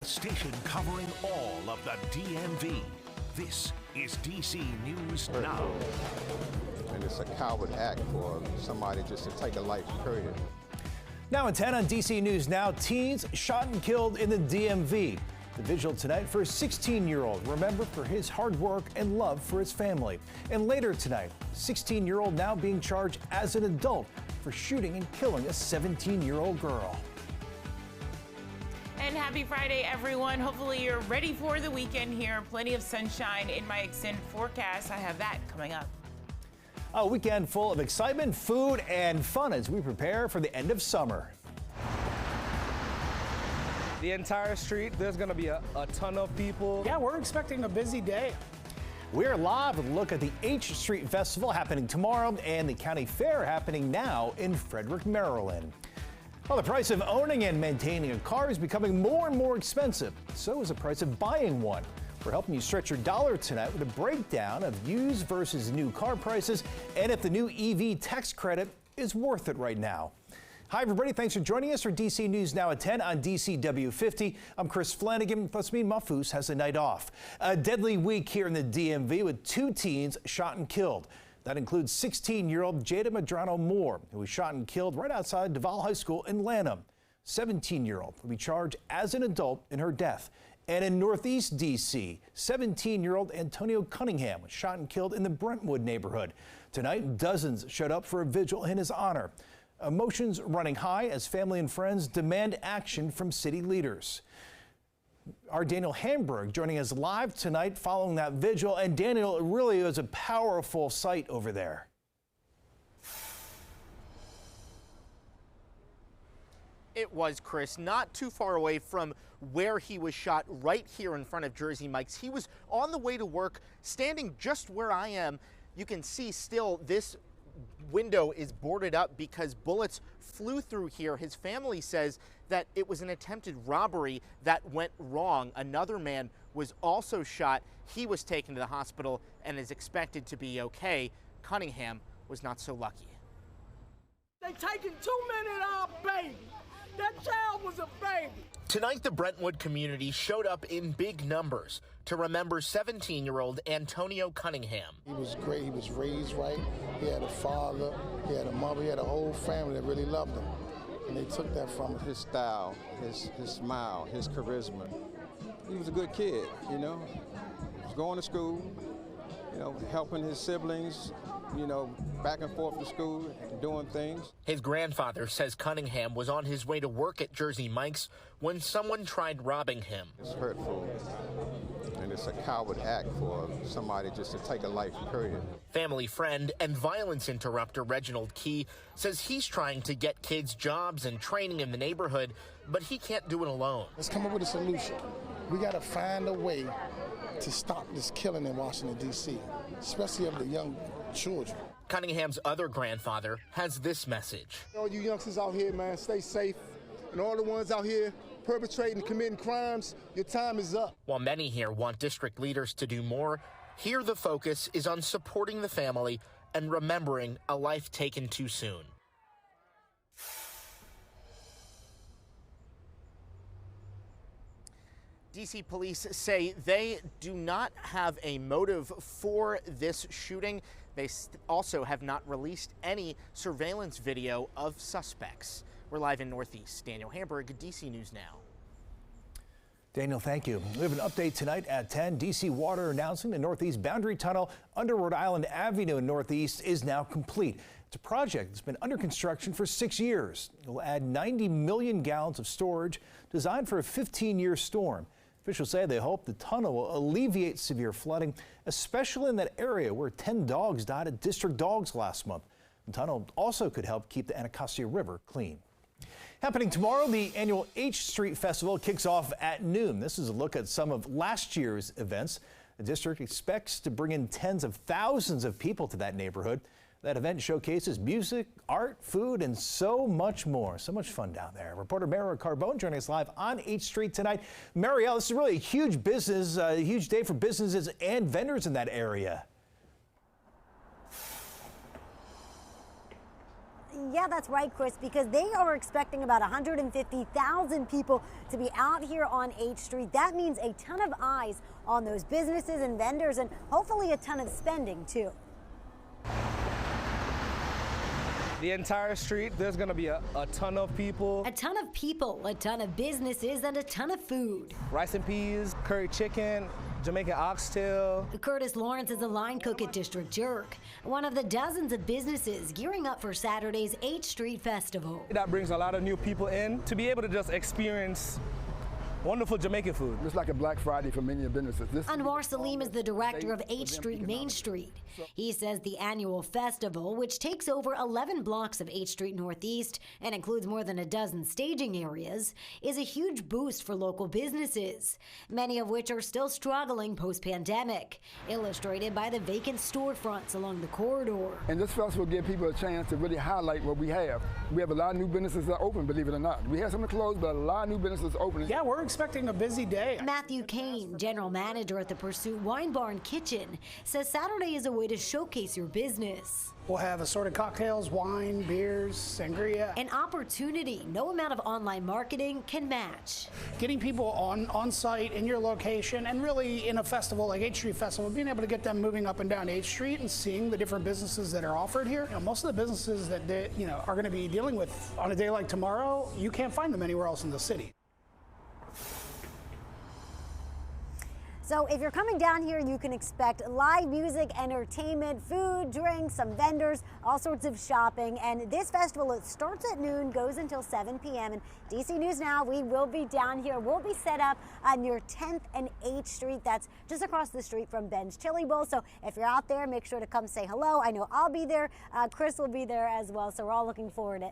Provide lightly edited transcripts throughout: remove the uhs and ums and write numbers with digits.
Station covering all of the DMV. This is DC News Now. And it's a coward act for somebody just to take a life, period. Now at 10 on DC News Now, teens shot and killed in the DMV. The vigil tonight for a 16-year-old, remembered for his hard work and love for his family. And later tonight, 16-year-old now being charged as an adult for shooting and killing a 17-year-old girl. And happy Friday, everyone. Hopefully you're ready for the weekend here. Plenty of sunshine in my extended forecast. I have that coming up. A weekend full of excitement, food, and fun as we prepare for the end of summer. The entire street, there's going to be a ton of people. Yeah, we're expecting a busy day. We're live with a look at the H Street Festival happening tomorrow and the county fair happening now in Frederick, Maryland. Well, the price of owning and maintaining a car is becoming more and more expensive. So is the price of buying one. We're helping you stretch your dollar tonight with a breakdown of used versus new car prices and if the new EV tax credit is worth it right now. Hi, everybody. Thanks for joining us for DC News Now at 10 on DCW 50. I'm Chris Flanagan. Plus, me, Mahfouz has a night off. A deadly week here in the DMV with 2 teens shot and killed. That includes 16-year-old Jada Medrano Moore, who was shot and killed right outside Duval High School in Lanham. 17-year-old will be charged as an adult in her death. And in Northeast D.C., 17-year-old Antonio Cunningham was shot and killed in the Brentwood neighborhood. Tonight, dozens showed up for a vigil in his honor. Emotions running high as family and friends demand action from city leaders. Our Daniel Hamburg joining us live tonight following that vigil. And Daniel, it really was a powerful sight over there. It was, Chris, not too far away from where he was shot, right here in front of Jersey Mike's. He was on the way to work, standing just where I am. You can see still this window is boarded up because bullets flew through here. His family says that it was an attempted robbery that went wrong. Another man was also shot. He was taken to the hospital and is expected to be okay. Cunningham was not so lucky. They taking 2 men in our baby. That child was a baby. Tonight, the Brentwood community showed up in big numbers to remember 17-year-old Antonio Cunningham. He was great. He was raised right. He had a father, he had a mother, he had a whole family that really loved him. And they took that from him. His style, his smile, his charisma. He was a good kid, you know. He was going to school, you know, helping his siblings, you know, back and forth to school, doing things. His grandfather says Cunningham was on his way to work at Jersey Mike's when someone tried robbing him. It's hurtful, and it's a coward act for somebody just to take a life, period. Family friend and violence interrupter Reginald Key says he's trying to get kids jobs and training in the neighborhood, but he can't do it alone. Let's come up with a solution. We got to find a way to stop this killing in Washington, D.C., especially of the young children. Cunningham's other grandfather has this message. All you youngsters out here, man, stay safe. And all the ones out here perpetrating, committing crimes, your time is up. While many here want district leaders to do more, here the focus is on supporting the family and remembering a life taken too soon. DC police say they do not have a motive for this shooting. They also have not released any surveillance video of suspects. We're live in Northeast. Daniel Hamburg, DC News Now. Daniel, thank you. We have an update tonight at 10. DC Water announcing the Northeast Boundary Tunnel under Rhode Island Avenue in Northeast is now complete. It's a project that's been under construction for 6 years. It will add 90 million gallons of storage designed for a 15-year storm. Officials say they hope the tunnel will alleviate severe flooding, especially in that area where 10 dogs died at District Dogs last month. The tunnel also could help keep the Anacostia River clean. Happening tomorrow, the annual H Street Festival kicks off at noon. This is a look at some of last year's events. The district expects to bring in tens of thousands of people to that neighborhood. That event showcases music, art, food, and so much more. So much fun down there. Reporter Mariel Carbone joining us live on H Street tonight. Mariel, this is really a huge business, a huge day for businesses and vendors in that area. Yeah, that's right, Chris, because they are expecting about 150,000 people to be out here on H Street. That means a ton of eyes on those businesses and vendors, and hopefully a ton of spending, too. The entire street, there's gonna be a ton of people. A ton of people, a ton of businesses, and a ton of food. Rice and peas, curry chicken, Jamaican oxtail. Curtis Lawrence is a line cook at District Jerk, one of the dozens of businesses gearing up for Saturday's H Street Festival. That brings a lot of new people in to be able to just experience wonderful Jamaican food. It's like a Black Friday for many businesses. Anwar Salim is the director of H Street Main Street. He says the annual festival, which takes over 11 blocks of H Street Northeast and includes more than a dozen staging areas, is a huge boost for local businesses, many of which are still struggling post-pandemic, illustrated by the vacant storefronts along the corridor. And this festival gives people a chance to really highlight what we have. We have a lot of new businesses that are open, believe it or not. We have some closed, but a lot of new businesses opening. Yeah, we're expecting a busy day. Matthew Kane, general manager at the Pursuit Wine Bar and Kitchen, says Saturday is a way to showcase your business. We'll have assorted cocktails, wine, beers, sangria. An opportunity no amount of online marketing can match. Getting people on site in your location, and really in a festival like H Street Festival, being able to get them moving up and down H Street and seeing the different businesses that are offered here. Most of the businesses that they, are going to be dealing with on a day like tomorrow, you can't find them anywhere else in the city. So if you're coming down here, you can expect live music, entertainment, food, drinks, some vendors, all sorts of shopping. And this festival, it starts at noon, goes until 7 p.m. And DC News Now, we will be down here. We'll be set up near 10th and H Street. That's just across the street from Ben's Chili Bowl. So if you're out there, make sure to come say hello. I know I'll be there. Chris will be there as well. So we're all looking forward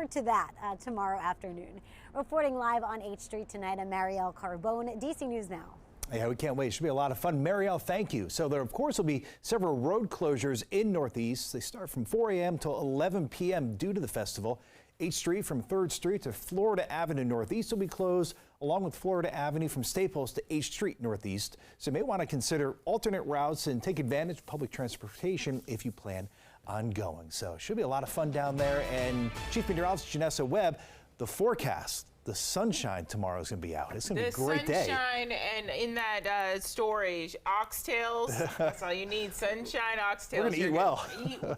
to that tomorrow afternoon. Reporting live on H Street tonight, I'm Marielle Carbone, DC News Now. Yeah, we can't wait. It should be a lot of fun. Marielle, thank you. So there, of course, will be several road closures in Northeast. They start from 4 a.m. till 11 p.m. due to the festival. H Street from 3rd Street to Florida Avenue Northeast will be closed, along with Florida Avenue from Staples to H Street Northeast. So you may want to consider alternate routes and take advantage of public transportation if you plan on going. So it should be a lot of fun down there. And Chief Meteorologist Janessa Webb, the forecast. The sunshine tomorrow is going to be out. It's going to be a great day. Sunshine and in that storage, oxtails. That's all you need. Sunshine, oxtails. We're going to eat well.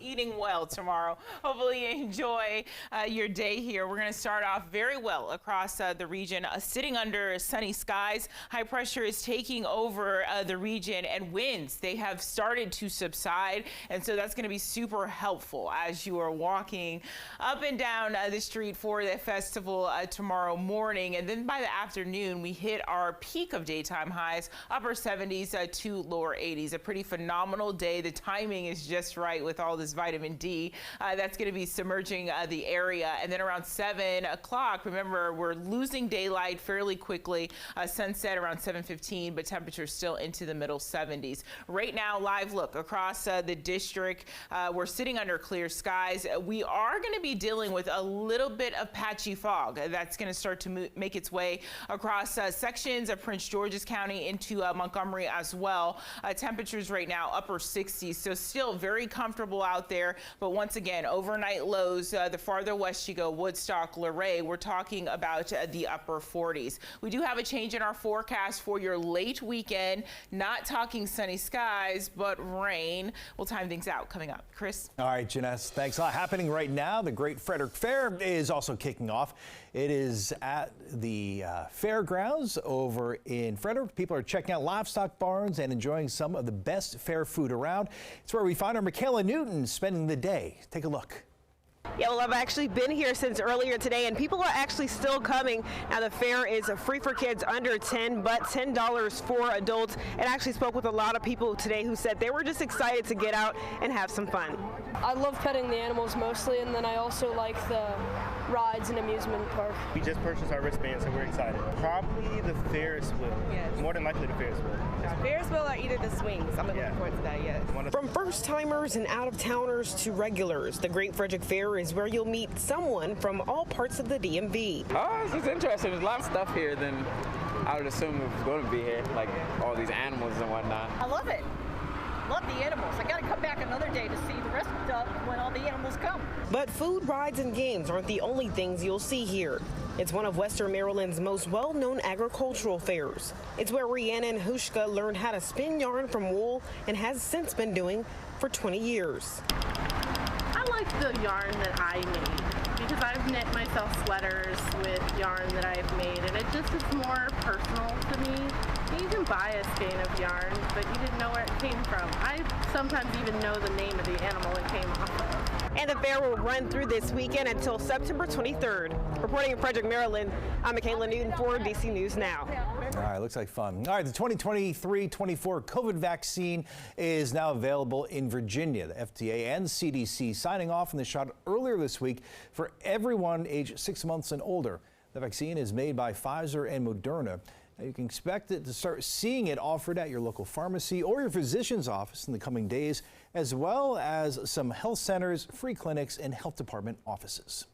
Eating well tomorrow. Hopefully you enjoy your day here. We're going to start off very well across the region. Sitting under sunny skies, high pressure is taking over the region, and winds, they have started to subside. And so that's going to be super helpful as you are walking up and down the street for the festival tomorrow morning. And then by the afternoon, we hit our peak of daytime highs, upper 70s to lower 80s. A pretty phenomenal day. The timing is just right with all this vitamin D that's going to be submerging the area. And then around 7 o'clock, remember, we're losing daylight fairly quickly. Sunset around 7:15, but temperatures still into the middle 70s. Right now, live look across the district. We're sitting under clear skies. We are going to be dealing with a little bit of patchy fog that's going to start to make its way across sections of Prince George's County into Montgomery as well. Temperatures right now upper 60s, so still very comfortable out there. But once again, overnight lows, the farther west you go, Woodstock, Luray, we're talking about the upper 40s. We do have a change in our forecast for your late weekend. Not talking sunny skies, but rain. We'll time things out coming up. Chris? All right, Janessa, thanks a lot. Happening right now, the Great Frederick Fair is also kicking off. It is at the fairgrounds over in Frederick. People are checking out livestock barns and enjoying some of the best fair food around. It's where we find our Michaela Newton spending the day. Take a look. Yeah, well, I've actually been here since earlier today, and people are actually still coming. Now, the fair is free for kids under 10, but $10 for adults. And I actually spoke with a lot of people today who said they were just excited to get out and have some fun. I love petting the animals mostly, and then I also like the rides and amusement park. We just purchased our wristbands, so we're excited. Probably the Ferris wheel. Yes. More than likely the Ferris wheel. Ferris wheel or either the swings. I'm looking forward to that, yes. From first-timers and out-of-towners to regulars, the Great Frederick Fair is where you'll meet someone from all parts of the DMV. Oh, it's interesting. There's a lot of stuff here than I would assume it was going to be here, like all these animals and whatnot. I love it. love the animals. I got to come back another day to see the rest of when all the animals come. But food, rides, and games aren't the only things you'll see here. It's one of Western Maryland's most well-known agricultural fairs. It's where Rhiannon Hushka learned how to spin yarn from wool and has since been doing for 20 years. I like the yarn that I made because I've knit myself sweaters with yarn that I've made, and it's more personal to me. You can buy a skein of yarn, but you didn't know where it came from. I sometimes even know the name of the animal it came off of. And the fair will run through this weekend until September 23rd. Reporting in Frederick, Maryland, I'm Michaela Newton for DC News Now. All right, looks like fun. All right, the 2023-24 COVID vaccine is now available in Virginia. The FDA and CDC signing off on the shot earlier this week for everyone aged 6 months and older. The vaccine is made by Pfizer and Moderna. Now, you can expect to start seeing it offered at your local pharmacy or your physician's office in the coming days, as well as some health centers, free clinics, and health department offices.